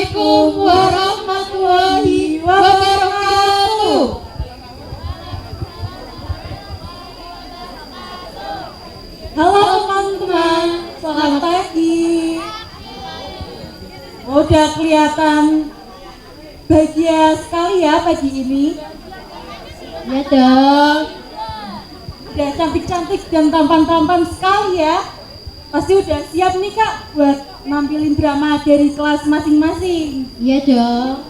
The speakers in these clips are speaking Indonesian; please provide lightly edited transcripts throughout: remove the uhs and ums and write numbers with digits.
Assalamualaikum warahmatullahi wabarakatuh. Halo teman-teman, selamat pagi. Udah kelihatan bahagia sekali ya pagi ini. Ya dong. Udah cantik-cantik dan tampan-tampan sekali ya. Pasti udah siap nih Kak buat nampilin drama dari kelas masing-masing. Iya dong.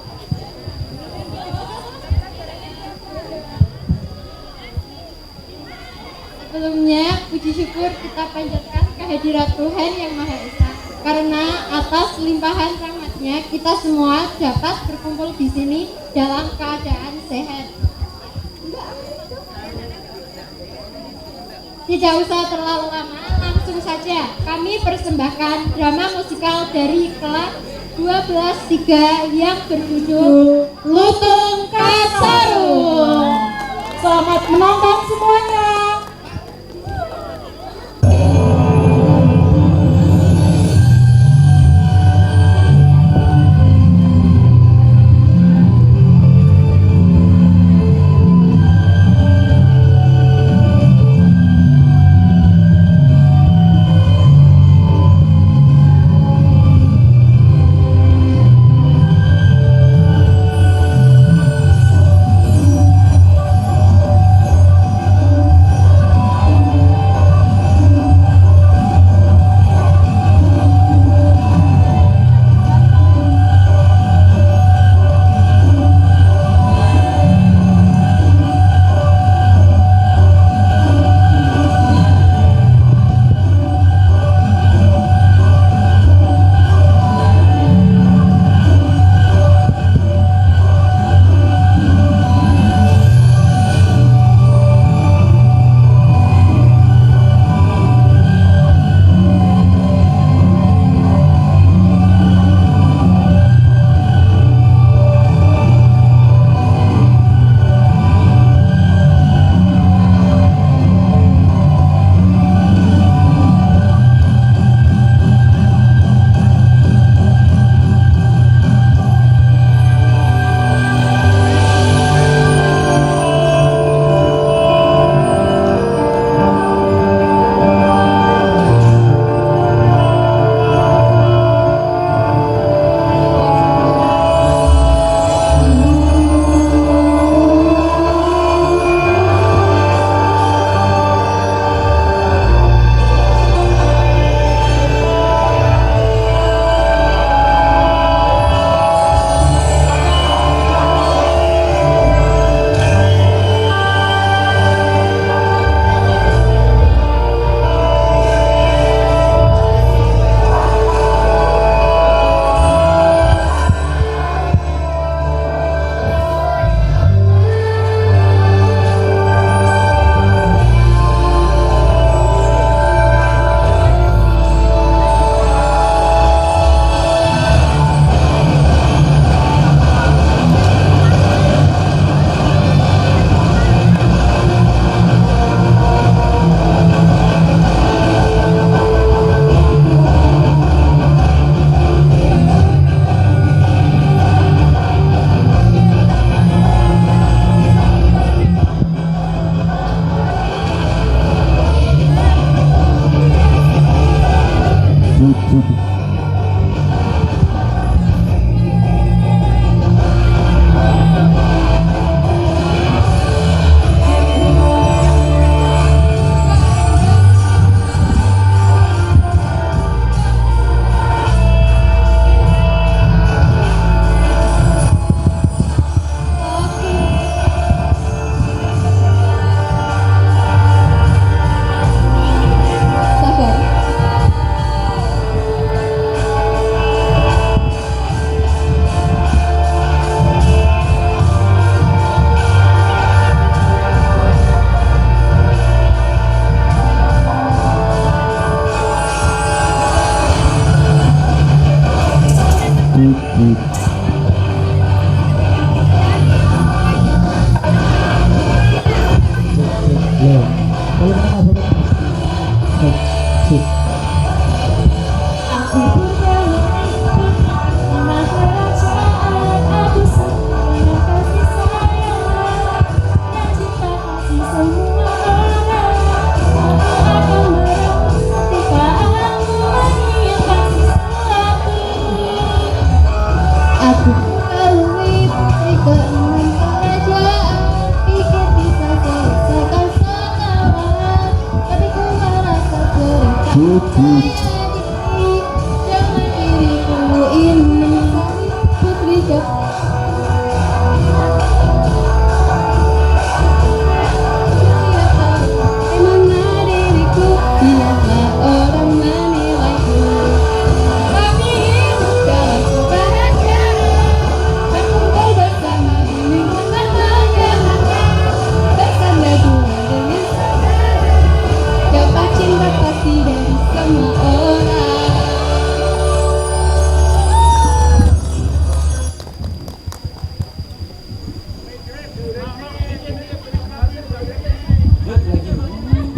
Sebelumnya puji syukur kita panjatkan kehadirat Tuhan Yang Maha Esa. Karena atas limpahan rahmatnya kita semua dapat berkumpul di sini dalam keadaan sehat. Tidak usah terlalu lama, langsung saja kami persembahkan drama musikal dari kelas 12-3 yang berjudul Lutung Kasarung. Selamat menonton semuanya.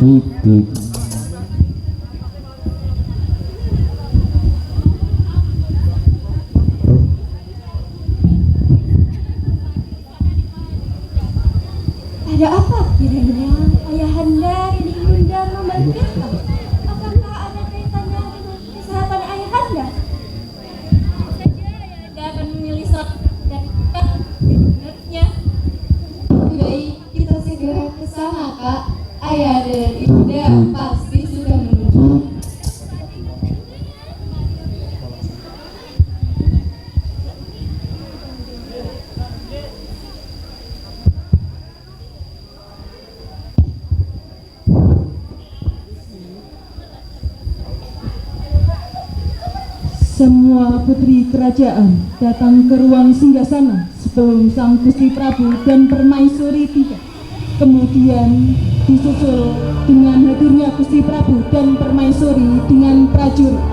Ada apa kiranya ayahanda ini Bunda membangkitkan? Apakah ada kaitannya dengan kesehatan ayahanda? Saja ayahanda akan menyelisap dan benarnya. Baik, kita segera ke sana, Kak. Ayah dan Ibunda pasti sudah menunggu. Semua putri kerajaan datang ke ruang singgasana sebelum Sang Gusti Prabu dan Permaisuri tiba. Kemudian disusul dengan hadirnya Gusti Prabu dan Permaisuri dengan prajurit.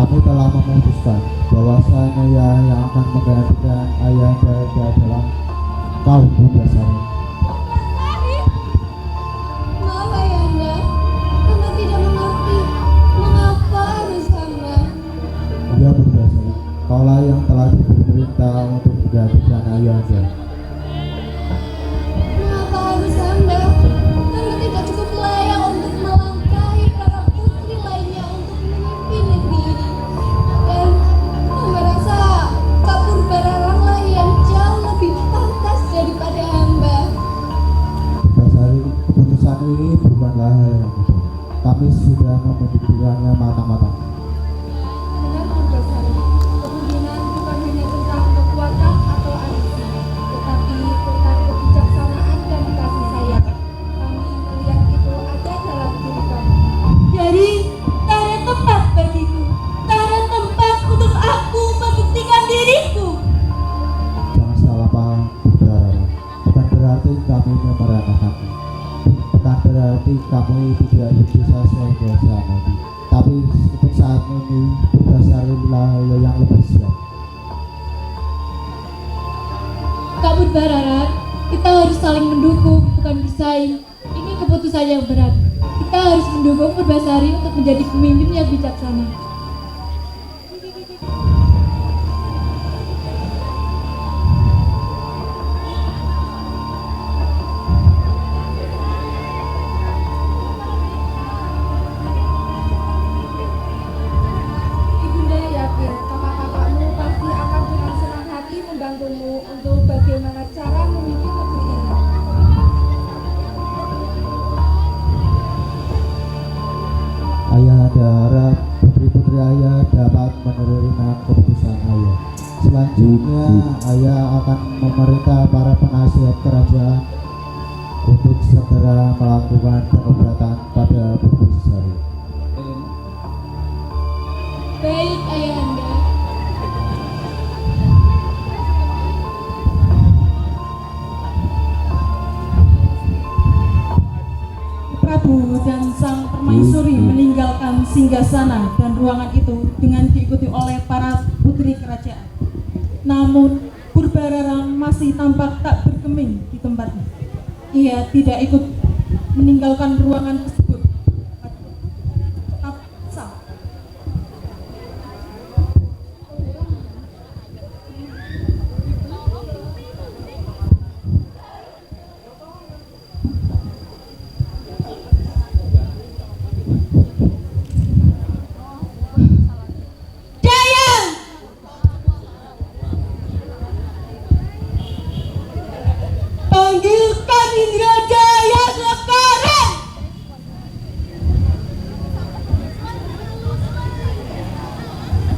Kami telah memutuskan bahwasanya yang akan menggantikan ayahanda adalah kaum Purbasari. Maaf ayahanda, hamba tidak mengerti mengapa harus hamba. Dia Purbasari, kaulah yang telah diberi perintah untuk menggantikan ayahanda. Mengapa harus hamba? Hamba tidak cukup layak untuk melangkahi para putri lainnya untuk memimpin negeri ini. Dan hamba rasa Kak Purbararanglah yang jauh lebih pantas daripada hamba. Purbasari, keputusan ini bukanlah hal yang mudah. Kami sudah memikirkannya matang-matang. Benar Purbarasari, kepemimpinan bukan hanya tentang kekuatan atau ambisi, tetapi tentang kebijaksanaan dan kasih sayang. Kami melihat itu ada dalam diri kami. Jadi tak ada tempat bagiku, tak ada tempat untuk aku membuktikan diriku. Jangan salah paham, Purbasari. Bukan berarti kami meremehkanmu. Bukan berarti kamu tidak bisa seutuhnya nanti. Tapi untuk saat ini, Purbasari lah yang lebih siap. Kak Purbarara, kita harus saling mendukung, bukan bersaing. Ini keputusan yang berat. Kita harus mendukung Purbasari untuk menjadi pemimpin yang bijaksana. Ibunda yakin kakak-kakakmu pasti akan dengan senang hati membantumu untuk bagaimana cara memimpin negeri ini. Ayah harap putri-putri ayah dapat menerima keputusan ayah. Selanjutnya, ayah akan memerintah para penasihat kerajaan untuk segera melakukan pengobatan pada Purbasari. Baik, ayahanda. Prabu dan Sang Permaisuri meninggalkan singgasana dan ruangan itu dengan diikuti oleh para putri kerajaan. Namun Purbararang masih tampak tak bergeming di tempatnya. Ia tidak ikut meninggalkan ruangan tersebut. Tetap sah.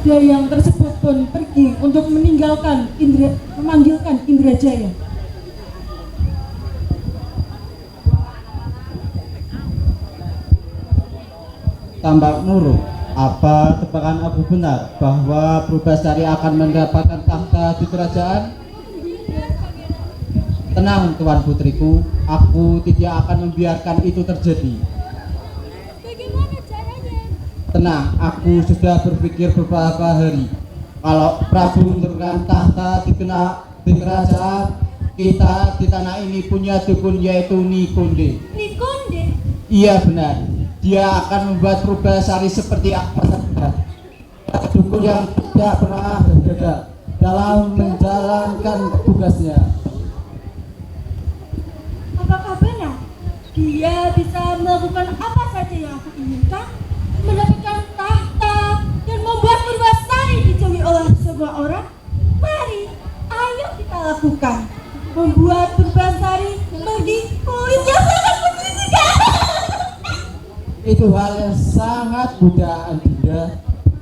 Dayang tersebut pun pergi untuk memanggilkan Indrajaya. Tambak Nurung, apa tebakan aku benar bahwa Purbasari akan mendapatkan tahta di kerajaan? Tenang Tuan Putriku, aku tidak akan membiarkan itu terjadi. Bagaimana caranya? Tenang, aku sudah berpikir beberapa hari. Kalau Prabu menurunkan tahta di kerajaan, kita di tanah ini punya dukun yaitu Nikonde. Nikonde? Iya benar, dia akan membuat Purbasari seperti apa saja. Dukun yang tidak pernah gagal dalam menjalankan tugasnya. Apakah benar? Dia bisa melakukan apa saja yang aku inginkan? Mendapatkan tahta dan membuat Purbasari dijauhi oleh semua orang? Mari, ayo kita lakukan. Membuat Purbasari pergi kulit yang sangat menjijikan. Itu hal yang sangat mudah, Dinda.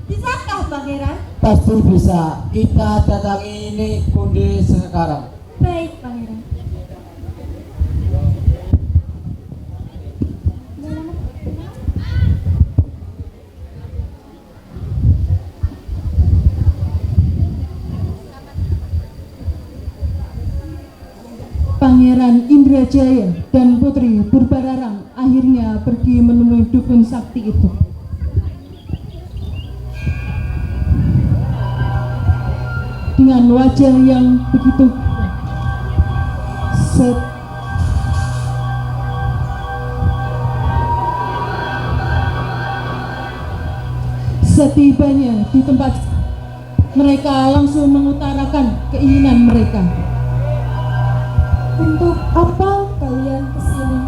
Bisakah Pangeran? Pasti bisa. Kita datangi Nikonde sekarang. Baik Pangeran. Pangeran Indrajaya dan Putri Purbararang akhirnya pergi menemui dukun sakti itu. Dengan wajah yang begitu setibanya di tempat, mereka langsung mengutarakan keinginan mereka. Untuk apa kalian kesini?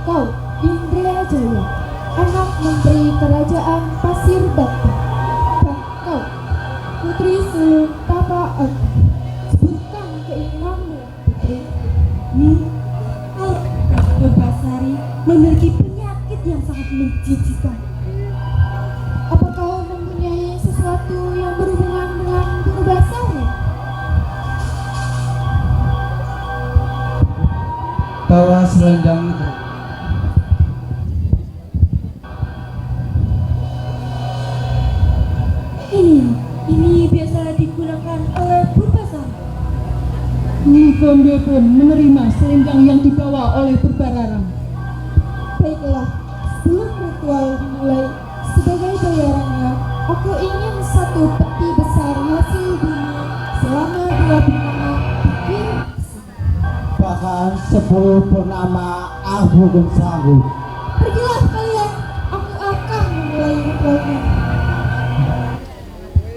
Kau, Indrajaya, anak menteri kerajaan Pasir Batu. Dan kau, putri sulung Tapa Agung. Sebutkan keinginanmu, putri. Purbasari memiliki penyakit yang sangat menjijikan. Apa kau mempunyai sesuatu yang berhubungan dengan Purbasari? Bawa selendang itu. Ini biasa digunakan oleh Purbasari. Nikonde pun menerima selendang yang dibawa oleh Purbararang. Baiklah, sebelum ritual dimulai, sebagai bayarannya, aku ingin satu peti besar hasil bumi selama 2 purnama dikirim. Bahkan 10 purnama aku pun sanggup. Pergilah kalian, aku akan memulai ritualnya.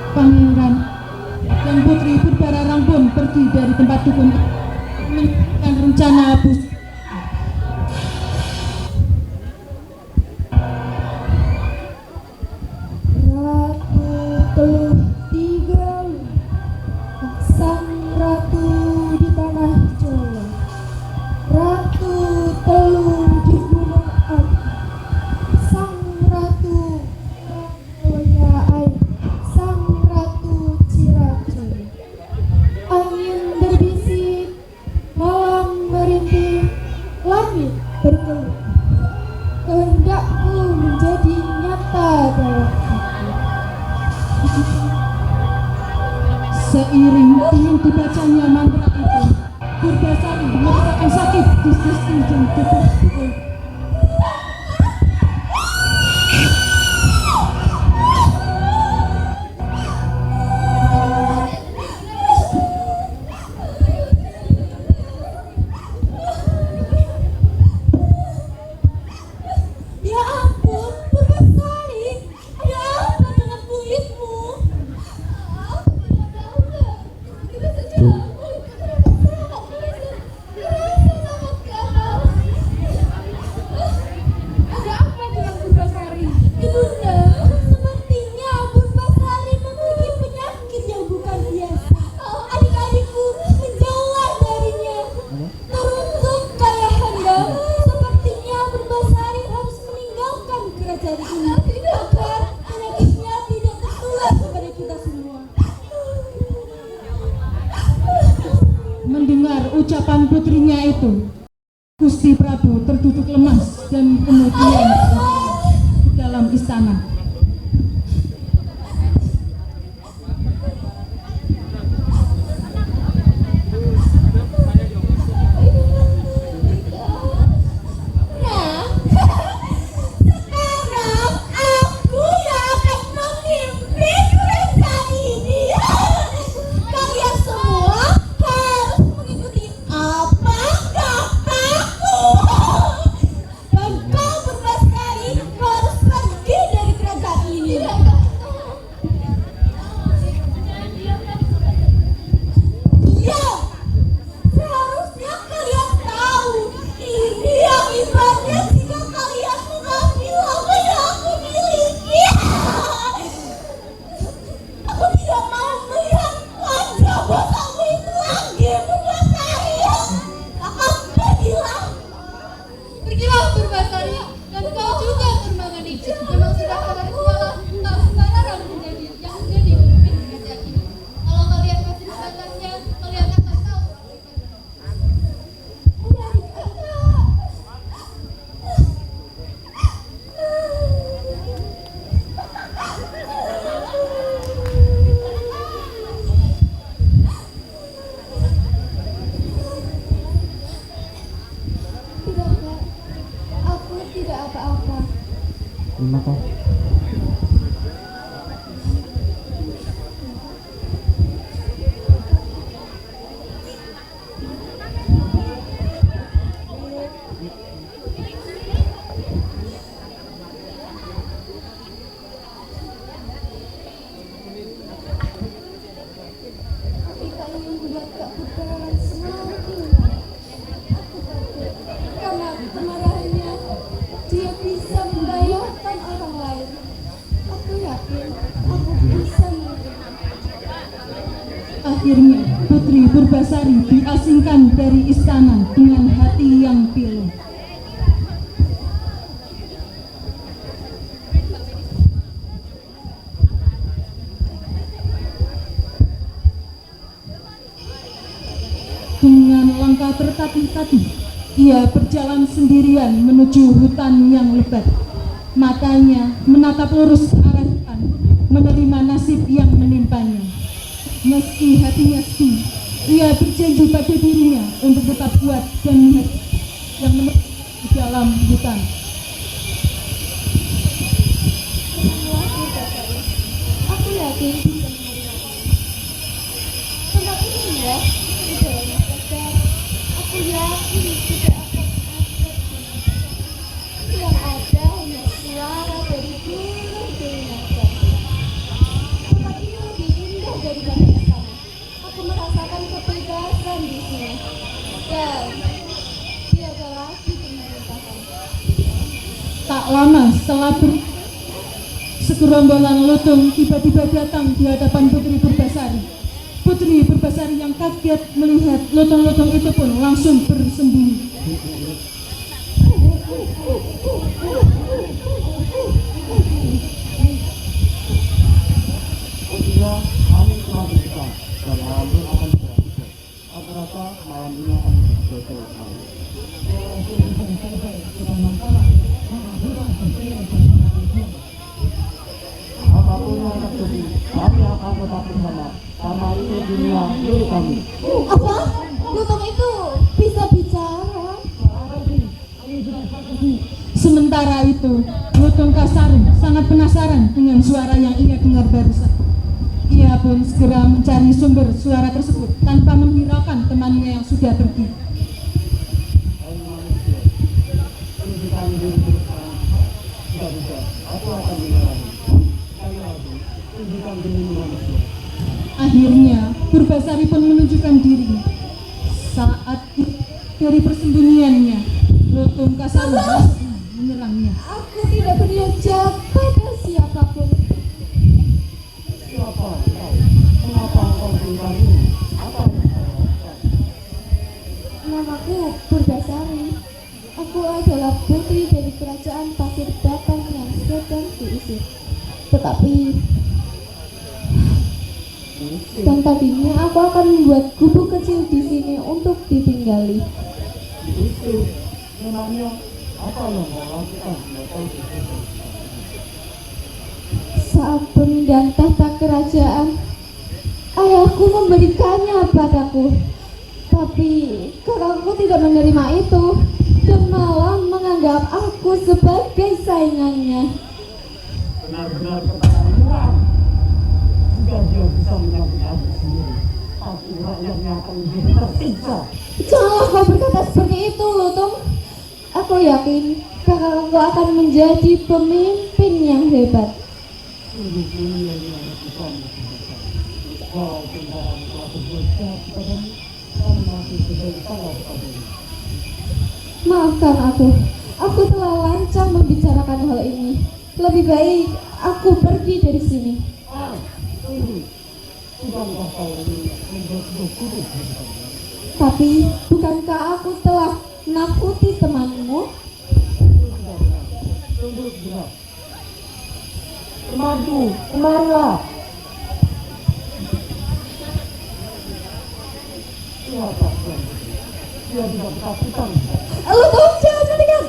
Pangeran dan Putri Purbararang pun pergi dari tempat dukun menentukan rencana bus. Ratu Teluh Tiga, sang ratu di tanah Jawa, Ratu Teluh di Gunung Agung, sang ratu Rangoya Air, sang ratu Ciracas. Angin berbisik, malam merintih, mendengar ucapan putrinya itu, Gusti Prabu terduduk lemas dan kemudian di dalam istana. Akhirnya Putri Purbasari diasingkan dari istana dengan hati yang pilu. Dengan langkah tertatih-tatih, ia berjalan sendirian menuju hutan yang lebat. Matanya menatap lurus ke arah depan, menerima nasib yang menimpanya. Meski hatinya sedih, ia berjanji pada dirinya untuk tetap kuat dan melihat yang menunggu di dalam hutan. Aku yakin bisa menerima. Tempat ini ya, udahnya segar. Aku yakin tidak akan ada yang ada hanya suara dari burung saja. Tempat ini lebih indah daripada istana. Aku merasakan kebebasan di sini. Dan tiada lagi pemerintahan. Tak lama setelah segerombolan lutung tiba-tiba datang di hadapan Putri Purbasari. Putri Purbasari yang kaget melihat lutung-lutung itu pun langsung bersembunyi. Kami telah berita dan malam ini akan berakhir. Aku rasa malam ini akan selesai. Apapun yang terjadi, kami akan tetap bersama. Karena itu dunia milik kami. Apa? Lutung itu bisa bicara? Sementara itu, Lutung Kasarung sangat penasaran dengan suara yang ia dengar barusan. Ia pun segera mencari sumber suara tersebut tanpa menghiraukan temannya yang sudah pergi. Akhirnya, Purbasari pun menunjukkan diri. Saat dari persembunyiannya, Lutung Kasarung langsung menyerangnya. Aku tidak berniat jahat pada siapapun. Siapa kau? Mengapa kau tinggal ini? Apa yang kau lakukan? Namaku Purbasari. Aku adalah putri dari kerajaan Pasir Batang yang sedang diusir. Tetapi dan tadinya aku akan membuat gubuk kecil di sini tinggali. Itu memangnya apa yang kau lakukan? Saat pemindahan tahta kerajaan, ayahku memberikannya padaku. Tapi kakakku tidak menerima itu dan malah menganggap aku sebagai saingannya. Benar-benar perkataan murah. Jika dia bisa menyambut aku sendiri, pasti rakyatnya akan menjadi tersiksa. Janganlah kau berkata seperti itu, Lutung. Aku yakin kakakku akan menjadi pemimpin yang hebat. Sungguh mulia yang Tuhan. Walaupun orang telah berbuat jahat kepadamu, kamu masih sebagai salah kepadamu. Maafkan aku telah lancang membicarakan hal ini. Lebih baik aku pergi dari sini. Tunggu. Bukankah kau ini membuat kutuk? Tapi bukankah aku telah menakuti temanmu? Tunggu sebentar. Temanku, kemarilah. Siapa tuan? Dia tidak ketakutan. Lutung, jangan mendekat.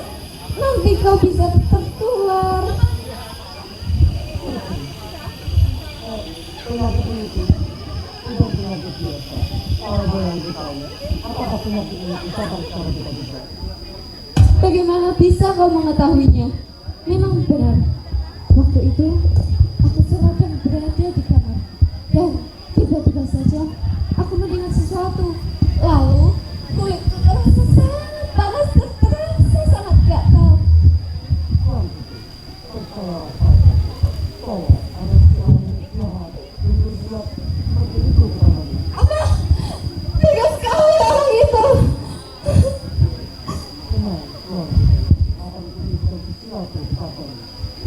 Nanti kau bisa tertular. Penyakit itu bukan penyakit biasa. Kalau boleh diketahui, apakah penyakit ini disabar secara tiba-tiba? Bagaimana bisa kau mengetahuinya? Memang benar. Waktu itu aku sedang berada di kamar dan tiba-tiba saja aku mendengar sesuatu. Lalu kulitku terasa sangat panas dan terasa sangat gatal. Tuan, percaya saja. Kau ada seorang yang jahat dan berbuat seperti itu kepadamu. Apa? Tega sekali orang itu. Tenang, Tuan. Akan kuberikan sesuatu kepadamu.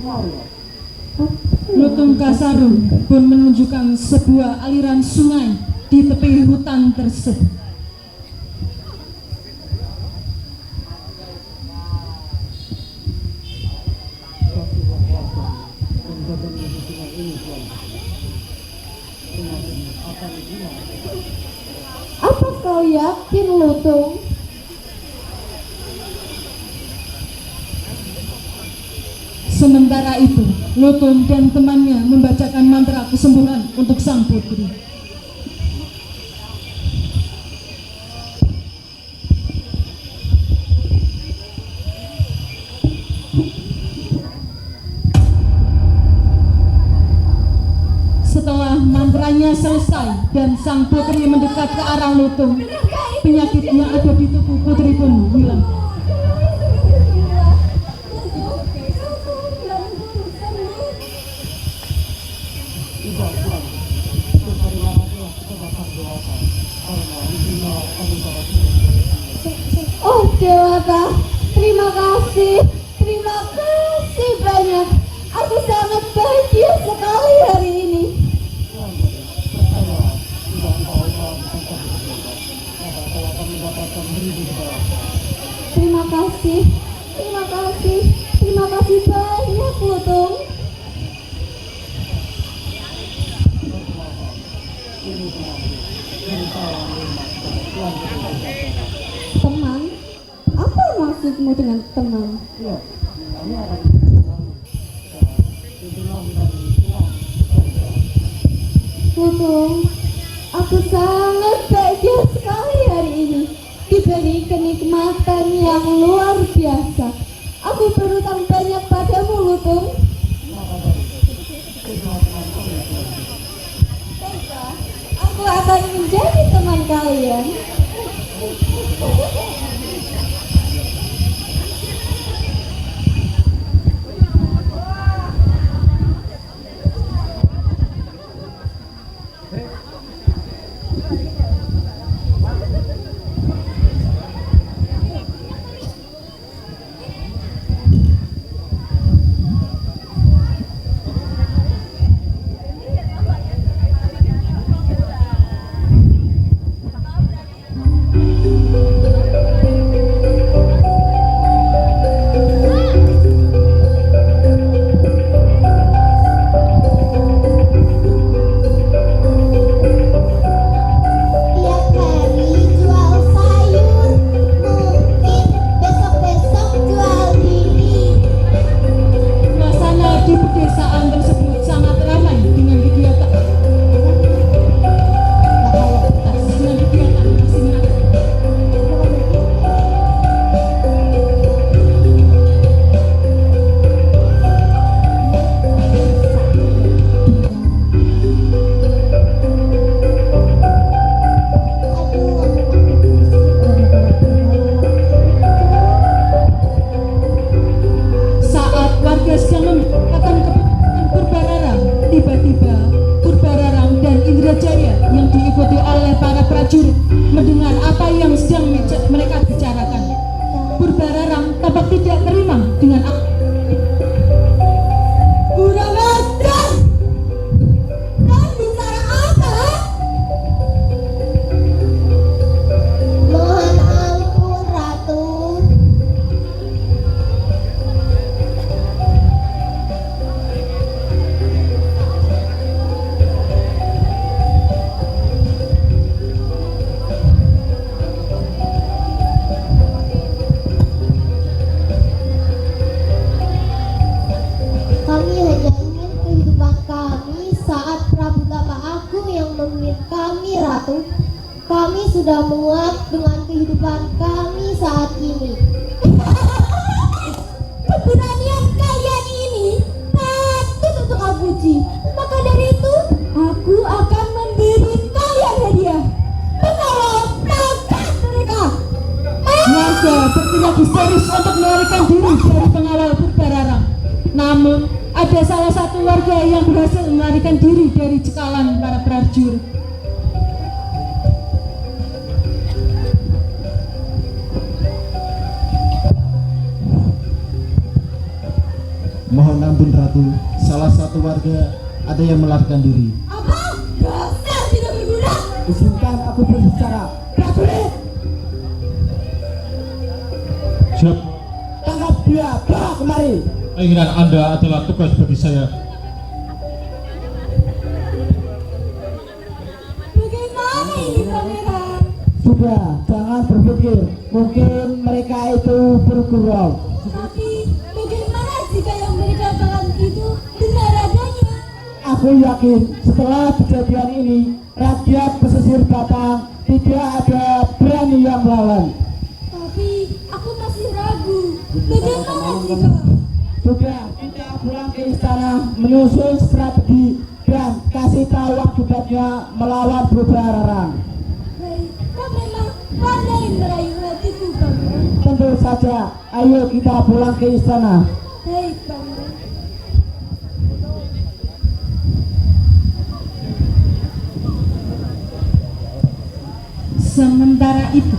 Marilah. Lutung Kasaru pun menunjukkan sebuah aliran sungai di tepi hutan tersebut. Jatuhlah wajah dan badannya di sungai ini, Tuan. Penyakit akan hilang. Apa kau yakin, Lutung? Sementara itu, Lutung dan temannya membacakan mantra kesembuhan untuk sang putri. Setelah mantranya selesai dan sang putri mendekat ke arah Lutung, penyakit yang ada di tubuh putri pun hilang. Tidak, Tuan. Berhari-harilah kita datang dewasa. Karena disinilah kami dapat Oh Dewata, terima kasih banyak. Aku sangat bahagia sekali hari ini. Terima kasih banyak, Lutung. Teman? Apa maksudmu dengan teman? Lutung, aku sangat bahagia sekali hari ini diberi kenikmatan yang luar biasa. Aku berutang banyak padamu, Lutung. Baiklah, aku akan menjadi teman kalian. Tiap hari jual sayur tampak tidak terima dengan aku. Kurang ajar! Kalian bicara apa? Mohon ampun, Ratu. Kami hanya ingin kehidupan kami saat Prabu Tapa Agung yang memimpin kami, Ratu. Kami sudah muak dengan kehidupan kami saat ini. Keberanian kalian ini patut untuk aku puji. Maka dari itu, aku akan memberi kalian hadiah. Menolong perangkat mereka. Warga berteriak histeris untuk melarikan diri dari pengawal Purbararang. Namun, ada salah satu warga yang berhasil melarikan diri dari cekalan para prajurit. Mohon ampun Ratu, salah satu warga ada yang melarikan diri. Apa? Dasar tidak berguna. Izinkan aku berbicara. Prajurit, Siap, Tangkap dia, bawa kemari. keinginan Anda adalah tugas bagi saya. bagaimana ini pangeran? Sudah, jangan berpikir. Mungkin mereka itu bergurau. Tapi bagaimana jika yang mereka katakan itu benar adanya? Aku yakin setelah kejadian ini, rakyat pesisir Batang tidak ada berani yang melawan. Tapi aku masih ragu. Bagaimana jika? Sudah, kita pulang ke istana menyusun strategi dan kasih tahu akibatnya melawan Purbararang. Hei, kau memang pandai merayu hatiku, pangeran. Tentu saja, ayo kita pulang ke istana. Baik, pangeran. Sementara itu,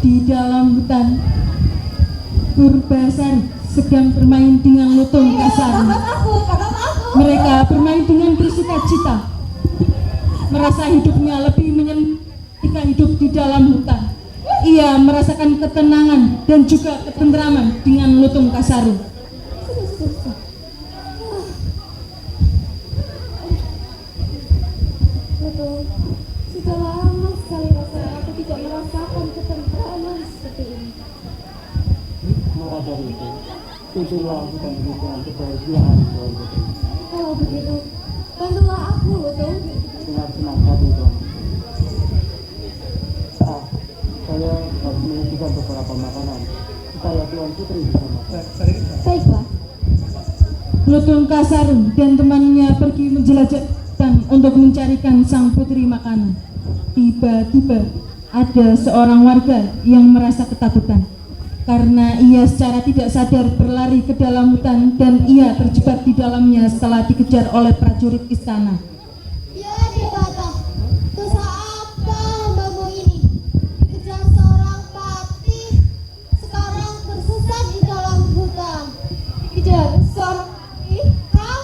di dalam hutan, Purbasari sedang bermain dengan lutung kasar. Tangkap aku. Mereka bermain dengan bersukacita, merasa hidupnya lebih menyenangkan ketika hidup di dalam hutan. Ia merasakan ketenangan dan juga ketentraman dengan lutung kasaru. Betul. Sudah lama sekali rasanya aku tidak merasakan ketentraman seperti ini. Maka dari itu, itulah bukan bukan kebahagiaan keluarga. Kalau begitu, bantulah aku, betul. Dengan senang hati dong. Saya harus mengumpulkan beberapa makanan supaya Tuan Putri bisa makan. Baiklah. Lutung kasaru dan temannya pergi menjelajah hutan untuk mencarikan sang putri makanan. Tiba-tiba ada seorang warga yang merasa ketakutan karena ia secara tidak sadar berlari ke dalam hutan dan ia terjebak di dalamnya setelah dikejar oleh prajurit istana. Ya Dewata, dosa apa hambamu ini? Dikejar seorang patih, sekarang tersesat di dalam hutan. Dikejar seorang patih? Kau?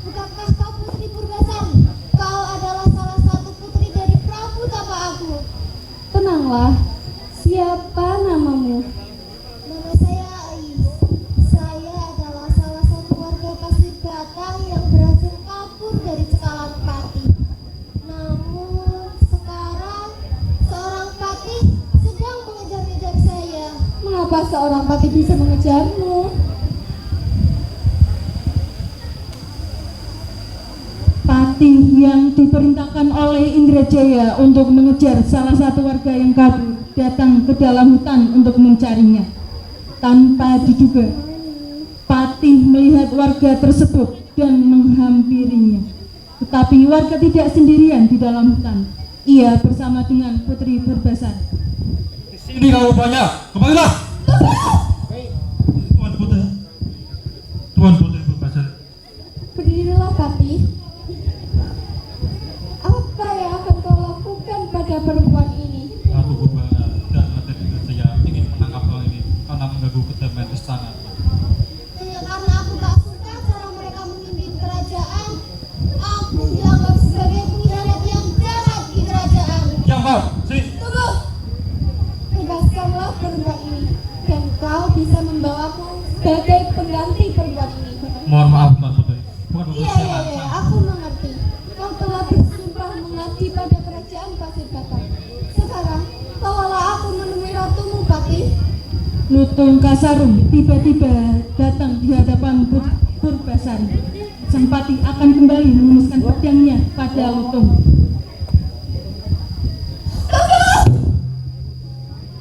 Bukankah kau putri Purbasari? Kau adalah salah satu putri dari Prabu Tapa Agung. Tenanglah, siapa namamu? Nama saya Ais. Saya adalah salah satu warga Pasir Batang yang berhasil kabur dari cekalan Patih. Namun sekarang seorang patih sedang mengejar-ngejar saya. Mengapa seorang patih bisa mengejarmu? Patih yang diperintahkan oleh Indrajaya untuk mengejar salah satu warga yang kabur datang ke dalam hutan untuk mencarinya. Tanpa diduga, Patih melihat warga tersebut dan menghampirinya. Tetapi warga tidak sendirian di dalam hutan. Ia bersama dengan Putri Purbasari. Di sini kalau banyak, kemarilah. Tuan Putri Purbasari. Berdirilah, Patih. Apa yang akan kau lakukan pada perempuan ini? Ratu Purba dan Raden Indrajaya ingin menangkap orang ini karena Lutung Kasarung tiba-tiba datang di hadapan Purbasari. Sang Patih akan kembali menghunuskan pedangnya pada Lutung.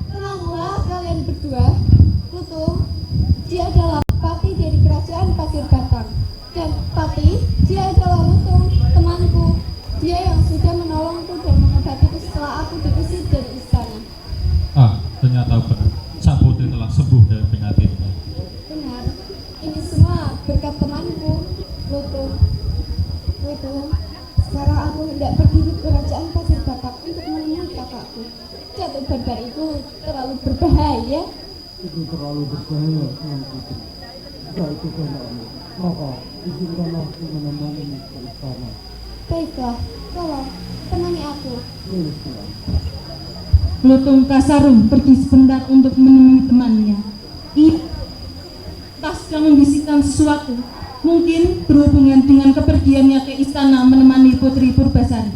Tenanglah kalian berdua. Lutung, dia adalah Patih dari kerajaan Pasir Batang. Dan Patih, dia adalah Lutung, temanku. Dia yang sudah menolongku dan mengobatiku setelah aku diusir dari istana. Ternyata benar. Sang putri telah sembuh dari penyakitnya. Benar, ini semua berkat temanku, Lutung. Lutung, sekarang aku hendak pergi ke kerajaan Pasir Batang untuk menemui kakakku. Datuk Barbar itu terlalu berbahaya. Itu terlalu berbahaya, Tuan Putri. Jika itu benarnya, maka izinkanlah aku menemani ke istana. Baiklah, tolong temani aku. Tuan. Lutung Kasarung pergi sebentar untuk menemui temannya. Pasca membisikkan sesuatu, mungkin berhubungan dengan kepergiannya ke istana menemani Putri Purbasari.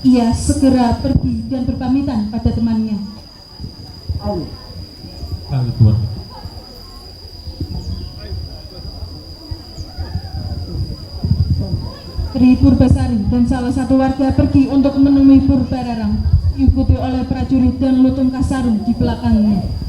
Ia segera pergi dan berpamitan pada temannya. Ayo. Kali Tuan. Putri Purbasari dan salah satu warga pergi untuk menemui Purbararang, diikuti oleh prajurit dan Lutung Kasarung di belakangnya.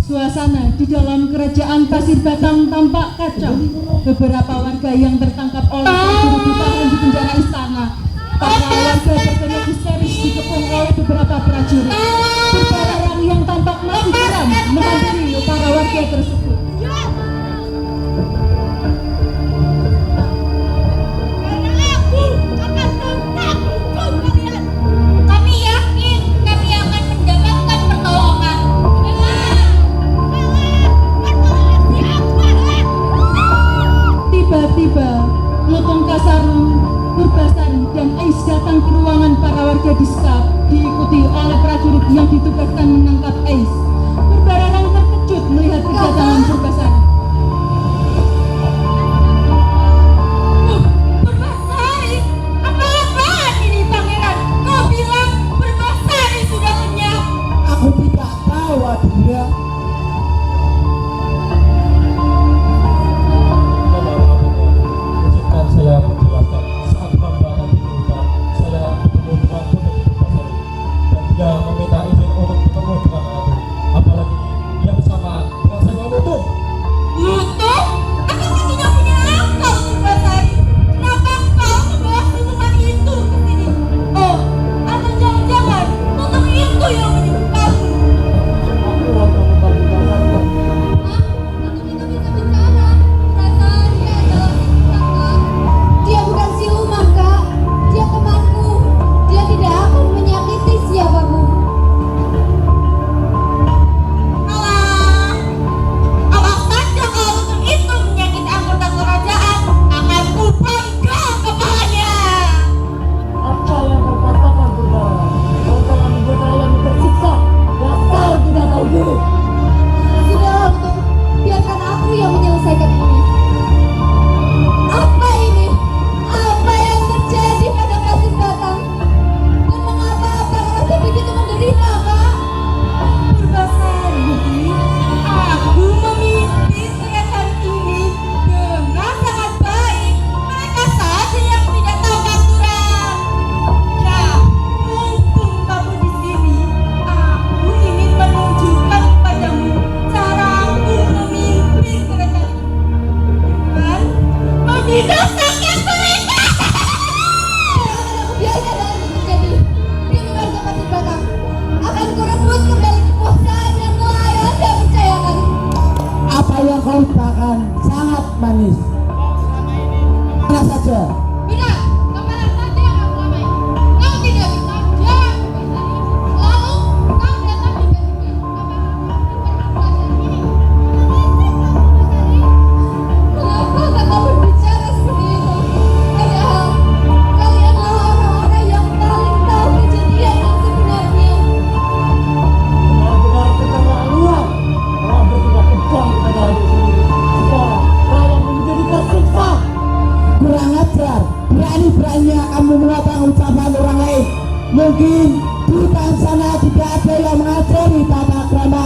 Suasana di dalam kerajaan Pasir Batang tampak kacau. Beberapa warga yang tertangkap oleh prajurit ditahan di penjara istana. Para warga berteriak histeris dikepung oleh beberapa prajurit. Purbararang yang tampak masih geram menghampiri para warga tersebut. Kami yakin kami akan mendapatkan pertolongan. Tiba-tiba Lutung Kasarung, Purbasari dan Ais datang ke ruangan para warga di sekap, diikuti oleh prajurit yang ditugaskan menangkap Ais. Purbararang terkejut melihat kedatangan Purbasari. Purbasari, apa-apaan ini pangeran? Kau bilang Purbasari sudah kenyang. Aku tidak tahu, Adinda. Izinkan saya menjelaskan saat hamba nanti minta saya bertemu dengan Putri Purbasari dan dia meminta izin untuk bertemu dengan aku, apalagi dia bersamaan dengan saya Lutung. Lutung? Aku tidak punya akal, Purbasari. Kenapa kau membawa siluman itu ke sini? Oh, atau jangan-jangan Lutung itu yang menyebut kamu? Aku akan membantu kalian. Lutung itu bisa bicara. Perasaan dia adalah siluman, Kak. Dia bukan siluman, Kak. Dia temanku. Dia tidak akan menyakiti siapapun. Alah, awas saja kalau Lutung itu menyakiti anggota kerajaan, akan kupenggal kepalanya. Apa yang kau katakan, Saudara? Kau telah membuat kalian tersiksa. Dasar tidak tahu diri. Sudahlah, Lutung. Biarkan aku yang menyelesaikan ini. Apa ini? Apa yang terjadi pada Pasir Batang? Dan mengapa para warga begitu menderita, Kak? Purbasari, aku memimpin kerajaan ini dengan sangat baik. Mereka saja yang tidak tahu aturan. Nah, mumpung kamu di sini, aku ingin menunjukkan kepadamu cara aku memimpin kerajaan ini. Dengan membinasakan mereka. Tenang saja. Benar, kemarin saja yang aku ramai. Kau tidak bisa jawab tugas hari. Lalu kau datang tiba-tiba. Apakah kau ini? Mengapa kau berbicara seperti itu? Padahal kalianlah orang-orang yang paling tahu kejadian yang sebenarnya. Benar-benar keterlaluan. Telah bertindak kejam kepada adik sendiri. Sekarang rakyat menjadi tersiksa. Kurang ajar, berani-beraninya kamu mengatakan ucapan orang lain. Mungkin di hutan sana tidak ada yang mengajari tata krama.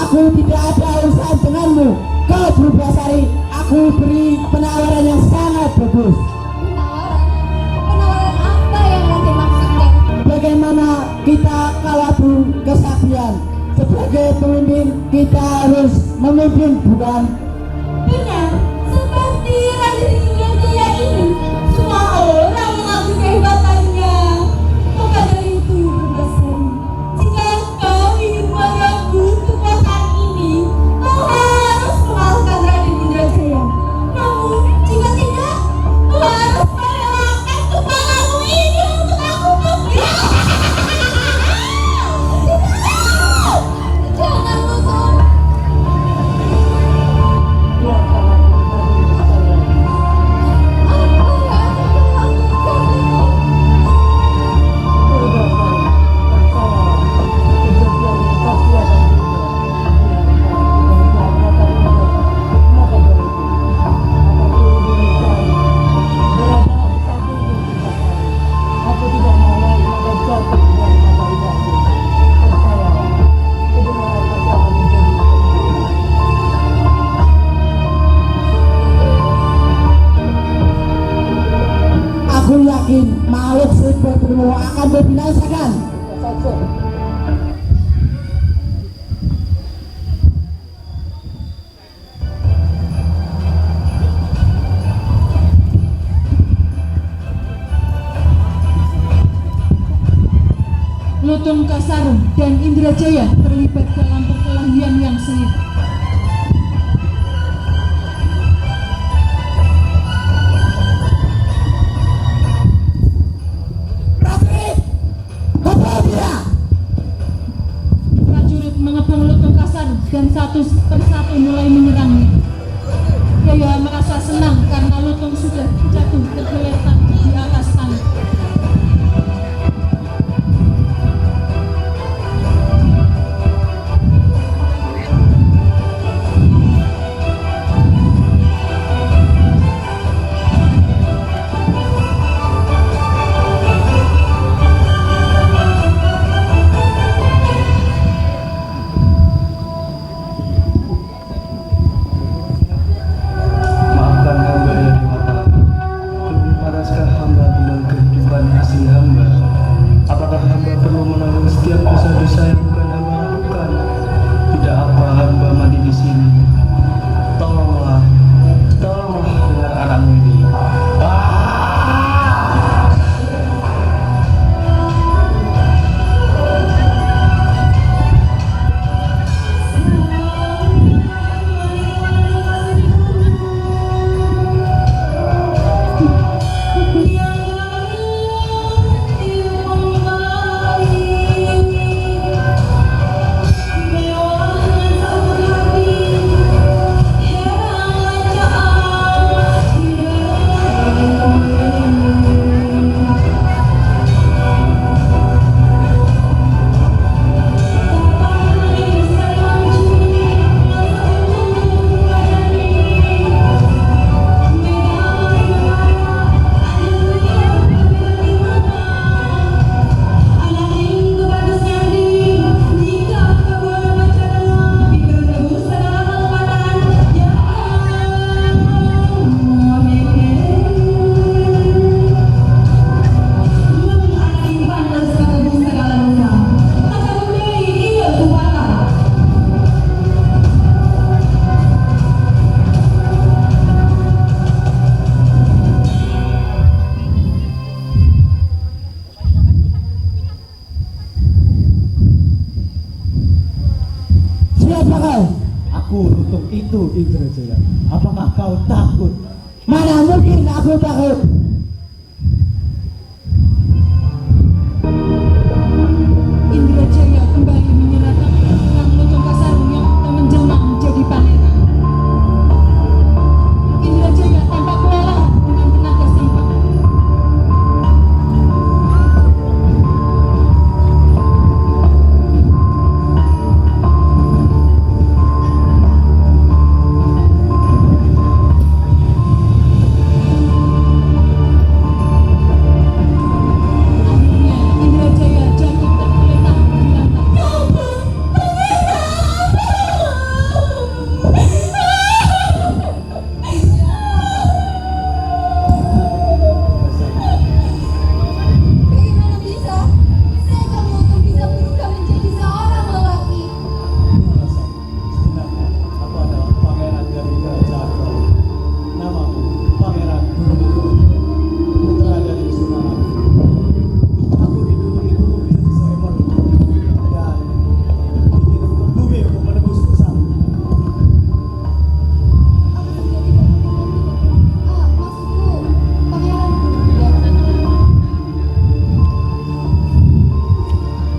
Aku tidak ada urusan denganmu. Kau berubah sari, aku beri penawaran yang sangat bagus. Penawaran apa yang nanti maksudkan? Bagaimana kita kalahku kesaktian? Sebagai pemimpin kita harus memimpin, bukan? Benar, seperti Raden Indrajaya ini, semua orang mengakui kehebatannya. Maka dari itu, Basari, jika kau ingin merebut kekuasaan ini, kau harus mengalahkan Raden Indrajaya. Namun, jika tidak, kau harus merelakan kepalamu ini untuk aku pegang. Jangan lupa. Aku yakin makhluk sepertimu akan dibinasakan. Lutung Kasarung dan Indrajaya terlibat dalam perkelahian yang sengit. Prajurit, bawa dia. Prajurit mengepung Lutung Kasarung dan satu persatu mulai menyerangnya. Jaya merasa senang karena Lutung sudah jatuh tergeletak di atas tanah. Maafkan hamba ya Dewata. Lebih panaskah hamba kembali kehidupan asli hamba? Apakah hamba perlu menanggung setiap dosa-dosa yang bukan hamba lakukan? Tidak apa hamba mati di sini. Tolonglah dengar anakmu ini. Siapa kau? Aku Lutung itu Indrajaya. Apakah kau takut? Mana mungkin aku takut? Indrajaya kembali menyerahkan Kang Lontongkasarung yang telah menjelma menjadi pangeran. Indrajaya tampak kewalahan dengan tenaga sang pangeran. Akhirnya Indrajaya jatuh tergeletak di lantai. Bagaimana bisa? Saya kamu untuk bisa berubah menjadi seorang lelaki. Sebenarnya aku adalah pangeran dari kerajaan Galuh. Namaku Pangeran Burung, putra dari Sunan. Aku dituntut ibuku menjadi seekor burung dan dikirim ke bumi untuk menebus dosamu. Aku sudah tidak mengerti. Maksudku, pangeran Burunda.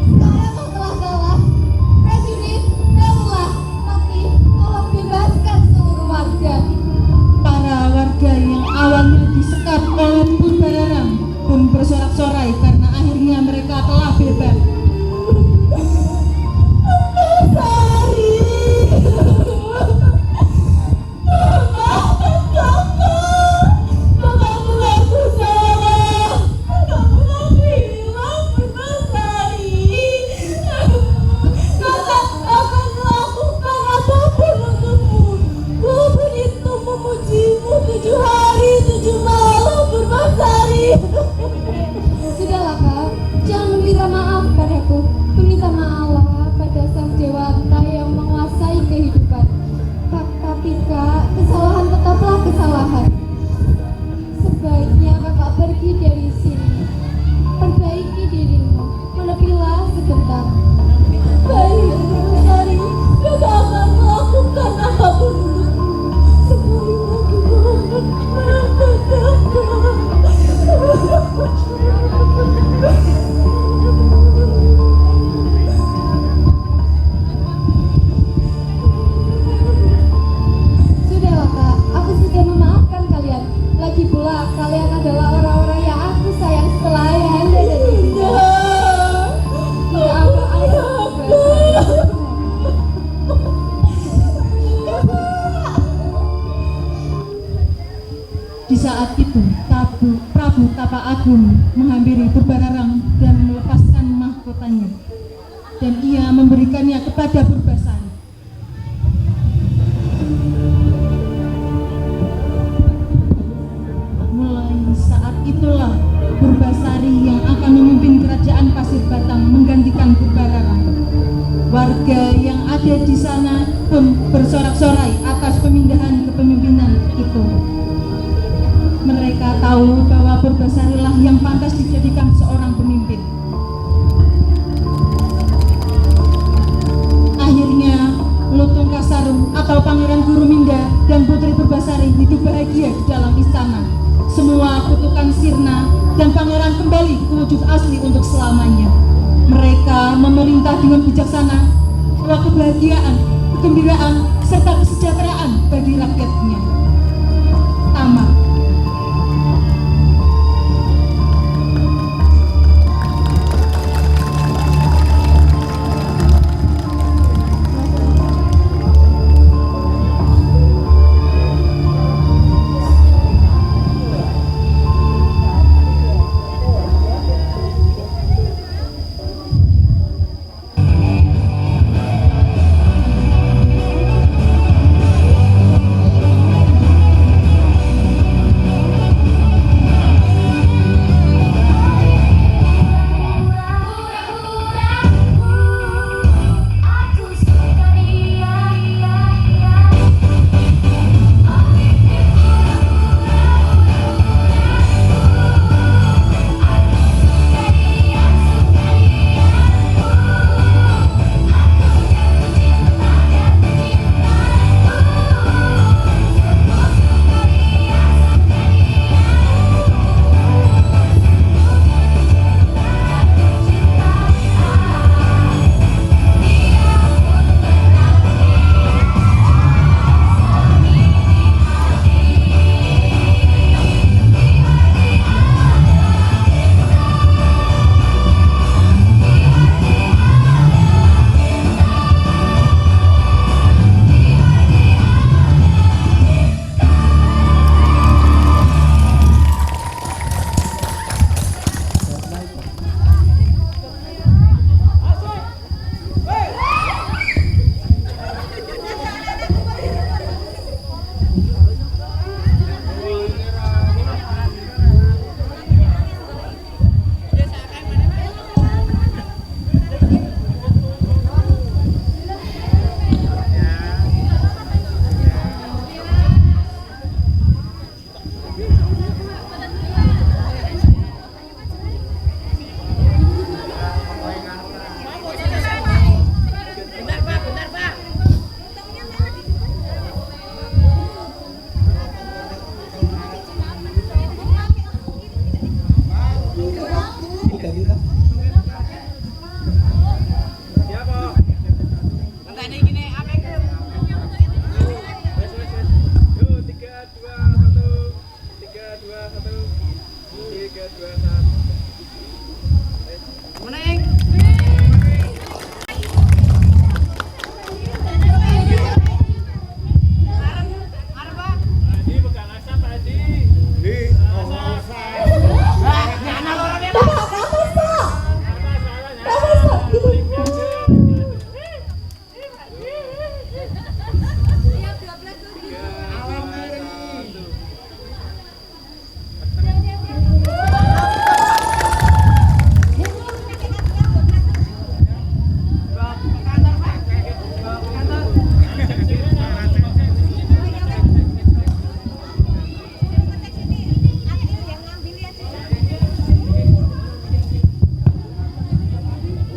Sekarang kau telah kalah. Prajurit, bangunlah. Tapi tolong bebaskan seluruh warga. Para warga yang awalnya disekap oleh Purbararang pun bersorak-sorai karena akhirnya mereka telah bebas. Sari, maafkan kakak aku salah. Kamu bilang Sari, kakak akan melakukan apapun untukmu. Walaupun itu memujimu 7 hari 7 malam Sari. Sudahlah kak, jangan meminta maaf padaku. Meminta maaf pada sang dewata yang menguasai kehidupan. Tapi kak, kesalahan tetaplah kesalahan. Sebaiknya kakak pergi dari sini. Perbaiki dirimu, menepilah sebentar. Baik, Sari, kakak akan melakukan apapun untukmu. Sekali lagi mohon, maafkan Sudahlah kak, aku sudah memaafkan kalian. Lagi pula, kalian adalah orang-orang yang aku sayang setelah ayahanda dan ibunya. Tidak apa ayah. Di saat itu, Prabu Tapa Agung menghampiri Purbararang dan melepaskan mahkotanya, dan ia memberikannya kepada Purbasari. Mulai saat itulah Purbasari yang akan memimpin kerajaan Pasir Batang menggantikan Purbararang. Warga yang ada di sana pun bersorak-sorai atas pemindahan kepemimpinan itu. Mereka tahu bahwa Purbasarilah yang pantas dijadikan seorang pemimpin. Akhirnya, Lontongkasarung atau Pangeran Guruminda dan Putri Purbasari hidup bahagia di dalam istana. Semua kutukan sirna dan pangeran kembali ke wujud asli untuk selamanya. Mereka memerintah dengan bijaksana, membawa kebahagiaan, kegembiraan, serta kesejahteraan bagi rakyatnya. Tamat. dua